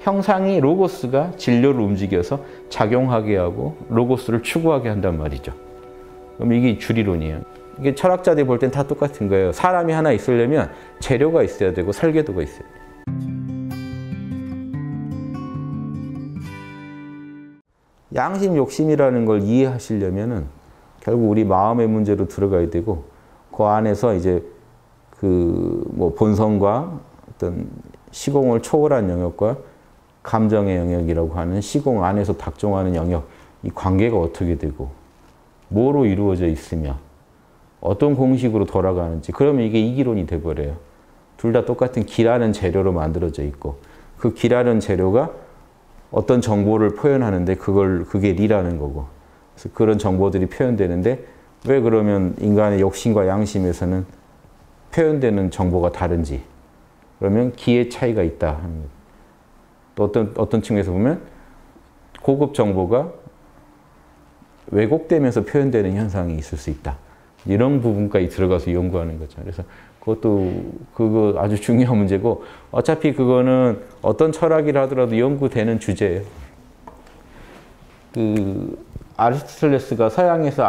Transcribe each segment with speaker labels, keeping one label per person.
Speaker 1: 형상이 로고스가 진료를 움직여서 작용하게 하고 로고스를 추구하게 한단 말이죠. 그럼 이게 주리론이에요. 이게 철학자들이 볼 땐 다 똑같은 거예요. 사람이 하나 있으려면 재료가 있어야 되고 설계도가 있어야 돼요. 양심, 욕심이라는 걸 이해하시려면은 결국 우리 마음의 문제로 들어가야 되고, 그 안에서 이제 뭐 본성과 어떤 시공을 초월한 영역과 감정의 영역이라고 하는 시공 안에서 작동하는 영역, 이 관계가 어떻게 되고 뭐로 이루어져 있으며 어떤 공식으로 돌아가는지, 그러면 이게 이기론이 돼버려요. 둘 다 똑같은 기라는 재료로 만들어져 있고, 그 기라는 재료가 어떤 정보를 표현하는데 그게 리라는 거고, 그래서 그런 정보들이 표현되는데 왜 그러면 인간의 욕심과 양심에서는 표현되는 정보가 다른지, 그러면 기의 차이가 있다 하는 거예요. 또 어떤 측면에서 보면 고급 정보가 왜곡되면서 표현되는 현상이 있을 수 있다. 이런 부분까지 들어가서 연구하는 거죠. 그래서 그거 아주 중요한 문제고, 어차피 그거는 어떤 철학이라 하더라도 연구되는 주제예요. 아리스토텔레스가 서양에서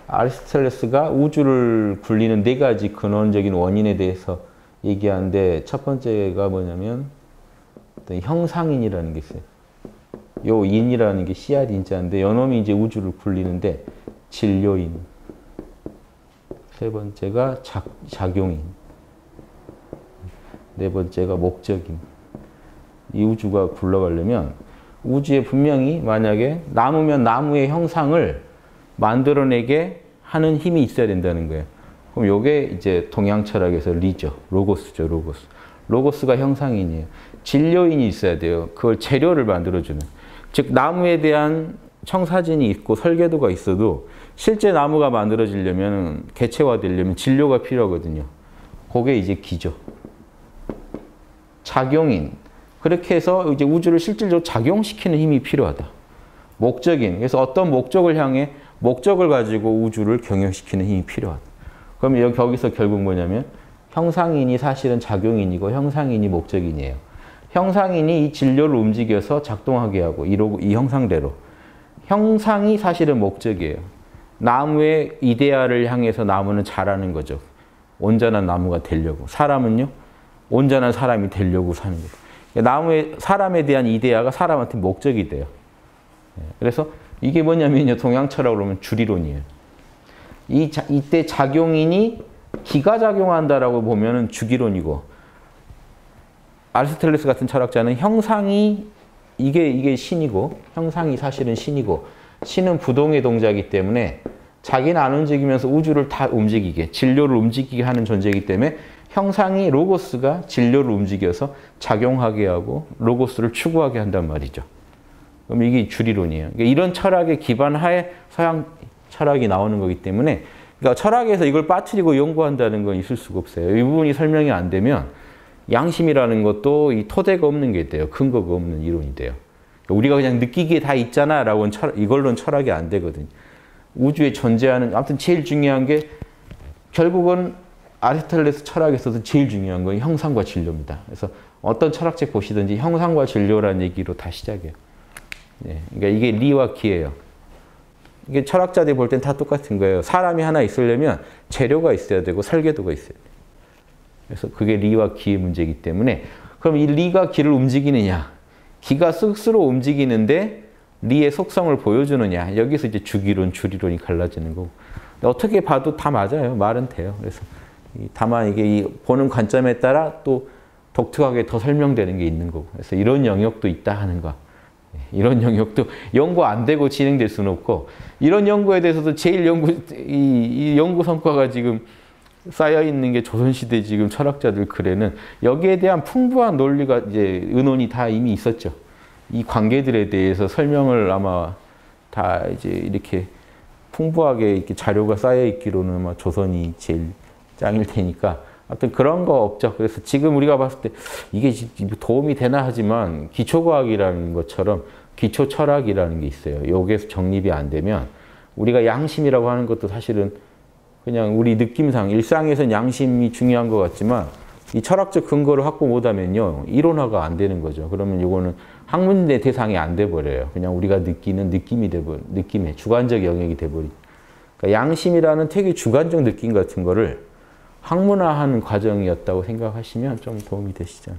Speaker 1: 아리스토텔레스가 우주를 굴리는 4가지 근원적인 원인에 대해서 얘기하는데, 첫 번째가 뭐냐면 어떤 형상인이라는 게 있어요. 요 인이라는 게 씨앗 인자인데, 요놈이 이제 우주를 굴리는데 진료인. 세 번째가 작용인. 네 번째가 목적인. 이 우주가 굴러가려면 우주에 분명히 만약에 나무면 나무의 형상을 만들어내게 하는 힘이 있어야 된다는 거예요. 그럼 요게 이제 동양 철학에서 리죠. 로고스죠, 로고스. 로고스가 형상인이에요. 진료인이 있어야 돼요. 그걸 재료를 만들어주는. 즉 나무에 대한 청사진이 있고 설계도가 있어도 실제 나무가 만들어지려면, 개체화되려면 진료가 필요하거든요. 그게 이제 기죠. 작용인. 그렇게 해서 이제 우주를 실질적으로 작용시키는 힘이 필요하다. 목적인. 그래서 어떤 목적을 향해 목적을 가지고 우주를 경영시키는 힘이 필요하다. 그럼 거기서 결국 뭐냐면 형상인이 사실은 작용인이고 형상인이 목적인이에요. 형상인이 이 진료를 움직여서 작동하게 하고 이 형상대로. 형상이 사실은 목적이에요. 나무의 이데아를 향해서 나무는 자라는 거죠. 온전한 나무가 되려고. 사람은요, 온전한 사람이 되려고 사는 거예요. 사람에 대한 이데아가 사람한테 목적이 돼요. 그래서 이게 뭐냐면요, 동양 철학으로 보면 주리론이에요. 이때 작용인이 기가 작용한다라고 보면은 주기론이고, 아리스토텔레스 같은 철학자는 형상이 이게 신이고, 형상이 사실은 신이고, 신은 부동의 동자이기 때문에 자기는 안 움직이면서 우주를 다 움직이게, 진료를 움직이게 하는 존재이기 때문에 형상이 로고스가 진료를 움직여서 작용하게 하고 로고스를 추구하게 한단 말이죠. 그럼 이게 주리론이에요. 그러니까 이런 철학에 기반하에 서양 철학이 나오는 거기 때문에, 그러니까 철학에서 이걸 빠뜨리고 연구한다는 건 있을 수가 없어요. 이 부분이 설명이 안 되면 양심이라는 것도 이 토대가 없는 게 돼요. 근거가 없는 이론이 돼요. 우리가 그냥 느끼기에 다 있잖아 라고 이걸로는 철학이 안 되거든요. 우주에 존재하는, 아무튼 제일 중요한 게 결국은 아리스토텔레스 철학에서도 제일 중요한 건 형상과 진료입니다. 그래서 어떤 철학책 보시든지 형상과 진료라는 얘기로 다 시작해요. 네, 그러니까 이게 리와 기예요. 이게 철학자들이 볼 땐 다 똑같은 거예요. 사람이 하나 있으려면 재료가 있어야 되고 설계도가 있어야 돼요. 그래서 그게 리와 기의 문제이기 때문에, 그럼 이 리가 기를 움직이느냐, 기가 스스로 움직이는데 리의 속성을 보여주느냐, 여기서 이제 주기론, 주리론이 갈라지는 거고. 어떻게 봐도 다 맞아요. 말은 돼요. 그래서 다만 이게 보는 관점에 따라 또 독특하게 더 설명되는 게 있는 거고. 그래서 이런 영역도 있다 하는 거. 이런 영역도 연구 안 되고 진행될 수는 없고, 이런 연구에 대해서도 제일 이 연구 성과가 지금 쌓여 있는 게 조선시대 지금 철학자들 글에는 여기에 대한 풍부한 논리가 이제 의논이 다 이미 있었죠. 이 관계들에 대해서 설명을 아마 다 이제 이렇게 풍부하게 이렇게 자료가 쌓여 있기로는 아마 조선이 제일 짱일 테니까, 아무튼 그런 거 없죠. 그래서 지금 우리가 봤을 때 이게 도움이 되나 하지만 기초과학이라는 것처럼 기초 철학이라는 게 있어요. 여기에서 정립이 안 되면 우리가 양심이라고 하는 것도 사실은 그냥 우리 느낌상 일상에서는 양심이 중요한 것 같지만 이 철학적 근거를 확보 못하면요, 이론화가 안 되는 거죠. 그러면 이거는 학문의 대상이 안 돼 버려요. 그냥 우리가 느끼는 느낌이 느낌의 주관적 영역이 돼 버리. 그러니까 양심이라는 되게 주관적 느낌 같은 거를 학문화하는 과정이었다고 생각하시면 좀 도움이 되시죠.